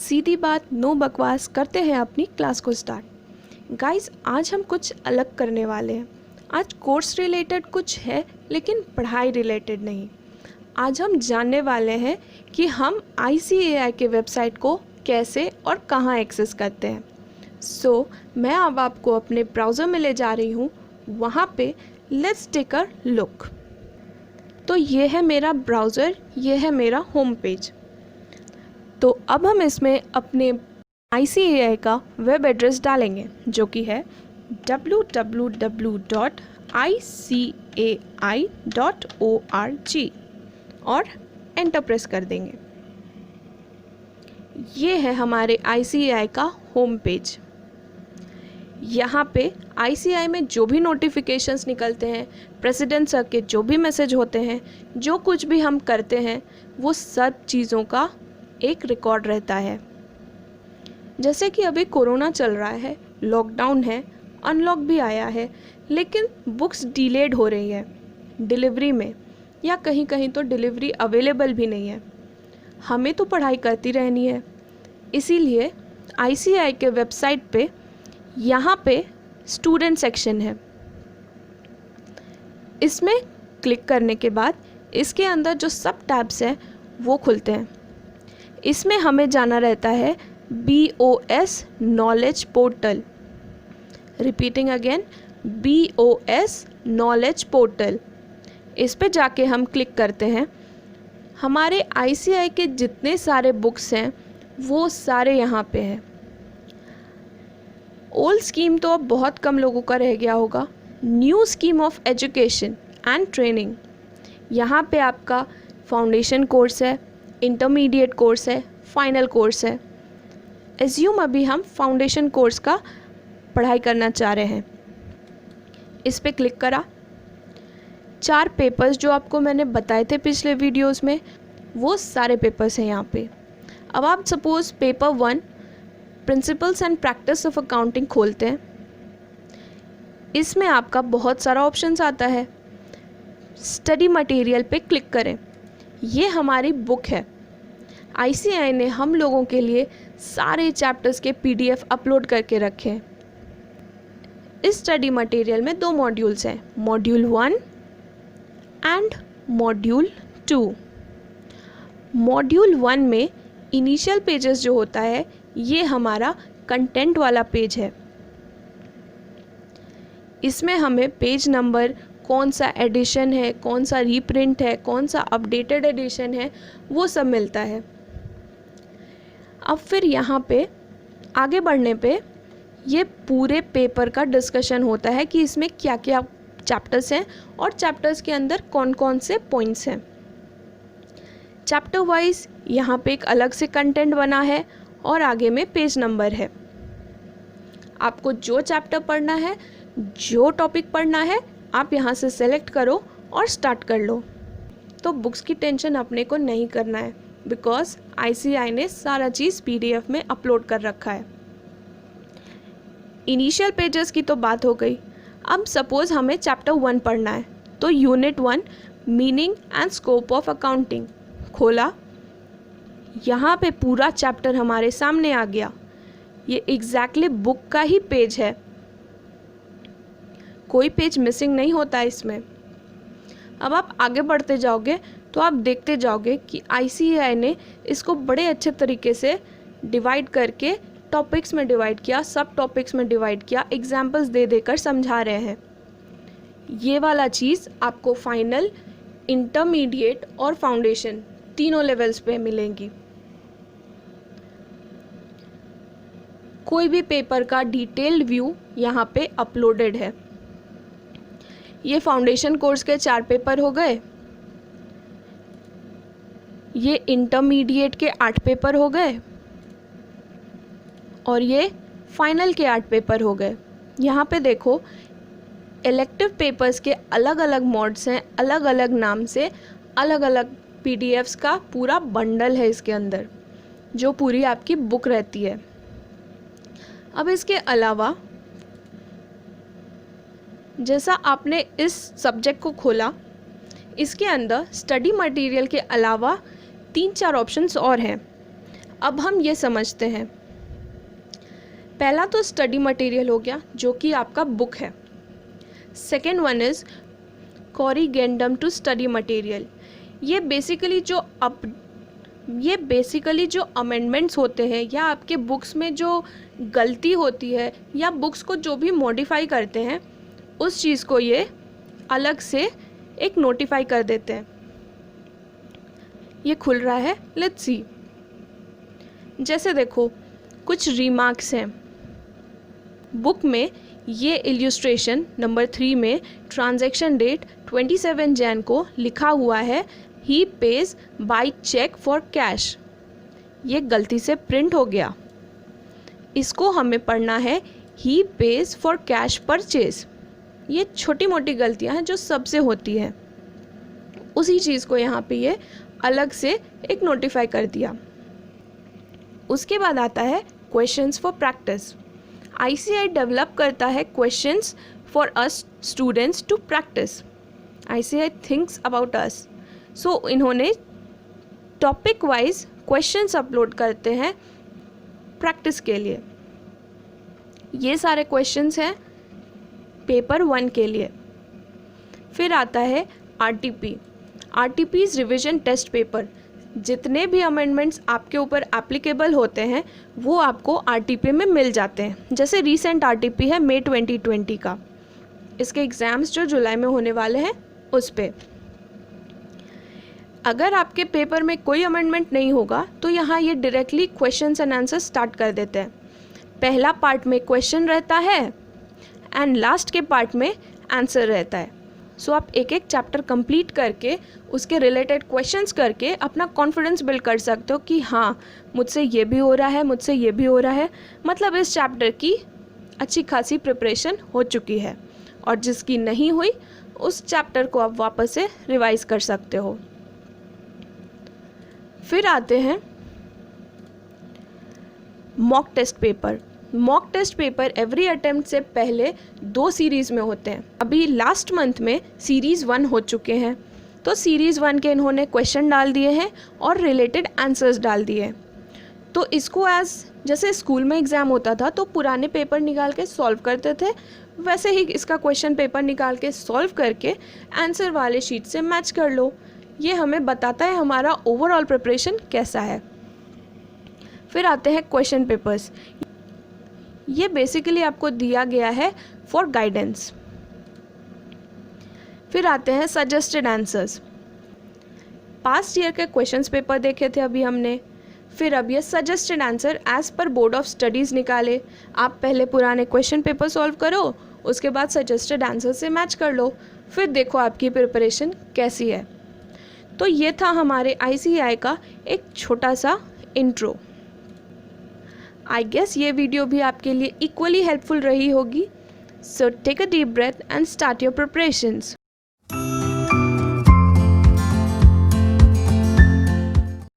सीधी बात, नो बकवास, करते हैं अपनी क्लास को स्टार्ट। गाइस, आज हम कुछ अलग करने वाले हैं। आज कोर्स रिलेटेड कुछ है लेकिन पढ़ाई रिलेटेड नहीं। आज हम जानने वाले हैं कि हम ICAI के वेबसाइट को कैसे और कहाँ एक्सेस करते हैं। मैं अब आपको अपने ब्राउज़र में ले जा रही हूँ। वहाँ पे लेट्स टेक अ लुक। तो ये है मेरा ब्राउज़र, ये है मेरा होम पेज। तो अब हम इसमें अपने ICAI का वेब एड्रेस डालेंगे जो कि है www.icai.org और एंटर प्रेस कर देंगे। ये है हमारे ICAI का होम पेज। यहाँ पे ICAI में जो भी नोटिफिकेशंस निकलते हैं, प्रेसिडेंट सर के जो भी मैसेज होते हैं, जो कुछ भी हम करते हैं, वो सब चीज़ों का एक रिकॉर्ड रहता है। जैसे कि अभी कोरोना चल रहा है, लॉकडाउन है, अनलॉक भी आया है, लेकिन बुक्स डिलेड हो रही है डिलीवरी में, या कहीं कहीं तो डिलीवरी अवेलेबल भी नहीं है। हमें तो पढ़ाई करती रहनी है, इसीलिए ICAI के वेबसाइट पे यहाँ पे स्टूडेंट सेक्शन है। इसमें क्लिक करने के बाद इसके अंदर जो सब टैब्स हैं वो खुलते हैं। इसमें हमें जाना रहता है BOS knowledge portal. Repeating again, BOS knowledge portal. इस पे जाके हम क्लिक करते हैं। हमारे ICAI के जितने सारे बुक्स हैं वो सारे यहाँ पे हैं। ओल्ड स्कीम तो अब बहुत कम लोगों का रह गया होगा। New scheme of education and training, यहाँ पे आपका फाउंडेशन कोर्स है, इंटरमीडिएट कोर्स है, फाइनल कोर्स है। एज्यूम अभी हम फाउंडेशन कोर्स का पढ़ाई करना चाह रहे हैं। इस पे क्लिक करा। 4 पेपर्स जो आपको मैंने बताए थे पिछले वीडियोस में, वो सारे पेपर्स हैं यहाँ पे। अब आप suppose paper 1 principles and practice of accounting खोलते हैं। इसमें आपका बहुत सारा ऑप्शंस आता है। स्टडी मटेरियल पे क्लिक करें। ये हमारी बुक है। ICAI ने हम लोगों के लिए सारे चैप्टर्स के PDF अपलोड करके रखे हैं। इस स्टडी मटेरियल में 2 मॉड्यूल्स हैं, मॉड्यूल 1 एंड मॉड्यूल 2। मॉड्यूल 1 में इनिशियल पेजेस जो होता है, ये हमारा कंटेंट वाला पेज है। इसमें हमें पेज नंबर, कौन सा एडिशन है, कौन सा रीप्रिंट है, कौन सा अपडेटेड एडिशन है, वो सब मिलता है। अब फिर यहाँ पे आगे बढ़ने पे ये पूरे पेपर का डिस्कशन होता है कि इसमें क्या क्या चैप्टर्स हैं और चैप्टर्स के अंदर कौन कौन से पॉइंट्स हैं। चैप्टर वाइज यहाँ पे एक अलग से कंटेंट बना है और आगे में पेज नंबर है। आपको जो चैप्टर पढ़ना है, जो टॉपिक पढ़ना है, आप यहाँ से सेलेक्ट करो और स्टार्ट कर लो। तो बुक्स की टेंशन अपने को नहीं करना है, बिकॉज ICAI ने सारा चीज़ PDF में अपलोड कर रखा है। इनिशियल पेजेस की तो बात हो गई। अब सपोज़ हमें चैप्टर 1 पढ़ना है, तो unit 1 meaning and scope of accounting खोला। यहाँ पे पूरा चैप्टर हमारे सामने आ गया। ये एग्जैक्टली बुक का ही पेज है, कोई पेज मिसिंग नहीं होता इसमें। अब आप आगे बढ़ते जाओगे तो आप देखते जाओगे कि ICAI ने इसको बड़े अच्छे तरीके से डिवाइड करके टॉपिक्स में डिवाइड किया, सब टॉपिक्स में डिवाइड किया, एग्जाम्पल्स दे देकर समझा रहे हैं। ये वाला चीज़ आपको फाइनल, इंटरमीडिएट और फाउंडेशन तीनों लेवल्स पे मिलेंगी। कोई भी पेपर का डिटेल्ड व्यू यहाँ पे अपलोडेड है। ये फाउंडेशन कोर्स के 4 पेपर हो गए, ये इंटरमीडिएट के 8 पेपर हो गए और ये फाइनल के 8 पेपर हो गए। यहाँ पे देखो, इलेक्टिव पेपर्स के अलग अलग मोड्स हैं, अलग अलग नाम से, अलग अलग PDFs का पूरा बंडल है इसके अंदर, जो पूरी आपकी बुक रहती है। अब इसके अलावा जैसा आपने इस सब्जेक्ट को खोला, इसके अंदर स्टडी मटेरियल के अलावा 3-4 ऑप्शंस और हैं। अब हम ये समझते हैं, पहला तो स्टडी मटेरियल हो गया जो कि आपका बुक है। Second one is corrigendum to study material. ये बेसिकली जो अमेंडमेंट्स होते हैं या आपके बुक्स में जो गलती होती है या बुक्स को जो भी मॉडिफाई करते हैं उस चीज़ को ये अलग से एक नोटिफाई कर देते हैं। ये खुल रहा है, लेट्स सी। जैसे देखो कुछ रिमार्क्स हैं बुक में। ये इल्यूस्ट्रेशन नंबर 3 में ट्रांजैक्शन डेट 27 जैन को लिखा हुआ है ही page by cheque for cash. ये गलती से प्रिंट हो गया, इसको हमें पढ़ना है ही पेज फॉर कैश परचेज। ये छोटी मोटी गलतियां हैं जो सबसे होती है, उसी चीज़ को यहाँ पे ये अलग से एक नोटिफाई कर दिया। उसके बाद आता है questions for practice. ICAI develop करता है questions for us students to practise. ICAI thinks about us. So इन्होंने टॉपिक वाइज क्वेश्चंस अपलोड करते हैं प्रैक्टिस के लिए। ये सारे क्वेश्चंस हैं पेपर 1 के लिए। फिर आता है RTP's रिविजन टेस्ट पेपर। जितने भी अमेंडमेंट्स आपके ऊपर एप्लीकेबल होते हैं वो आपको RTP में मिल जाते हैं। जैसे रीसेंट RTP है मई 2020 का, इसके एग्ज़ाम्स जो जुलाई में होने वाले हैं उस पे। अगर आपके पेपर में कोई अमेंडमेंट नहीं होगा तो यहाँ ये directly questions and answer start कर देते हैं। पहला पार्ट में क्वेश्चन रहता है एंड लास्ट के पार्ट में आंसर रहता है। सो आप एक एक चैप्टर कंप्लीट करके उसके रिलेटेड क्वेश्चंस करके अपना कॉन्फिडेंस बिल्ड कर सकते हो कि हाँ मुझसे ये भी हो रहा है, मुझसे ये भी हो रहा है। मतलब इस चैप्टर की अच्छी खासी प्रिपरेशन हो चुकी है, और जिसकी नहीं हुई उस चैप्टर को आप वापस से रिवाइज कर सकते हो। फिर आते हैं mock test paper. Mock test paper every attempt से पहले 2 सीरीज़ में होते हैं। अभी लास्ट मंथ में सीरीज़ 1 हो चुके हैं, तो सीरीज़ 1 के इन्होंने क्वेश्चन डाल दिए हैं और रिलेटेड आंसर्स डाल दिए हैं। तो इसको जैसे स्कूल में एग्ज़ाम होता था तो पुराने पेपर निकाल के सॉल्व करते थे, वैसे ही इसका क्वेश्चन पेपर निकाल के सॉल्व करके आंसर वाले शीट से मैच कर लो। ये हमें बताता है हमारा ओवरऑल प्रिपरेशन कैसा है। फिर आते हैं क्वेश्चन पेपर्स। ये बेसिकली आपको दिया गया है फॉर गाइडेंस। फिर आते हैं सजेस्टेड आंसर्स। पास्ट ईयर के क्वेश्चंस पेपर देखे थे अभी हमने। फिर अब ये सजेस्टेड आंसर एज पर बोर्ड ऑफ स्टडीज़ निकाले। आप पहले पुराने क्वेश्चन पेपर सॉल्व करो, उसके बाद सजेस्टेड आंसर से मैच कर लो, फिर देखो आपकी प्रिपरेशन कैसी है। तो ये था हमारे ICAI का एक छोटा सा इंट्रो। आई गेस ये वीडियो भी आपके लिए इक्वली हेल्पफुल रही होगी। So take a deep breath and start your preparations.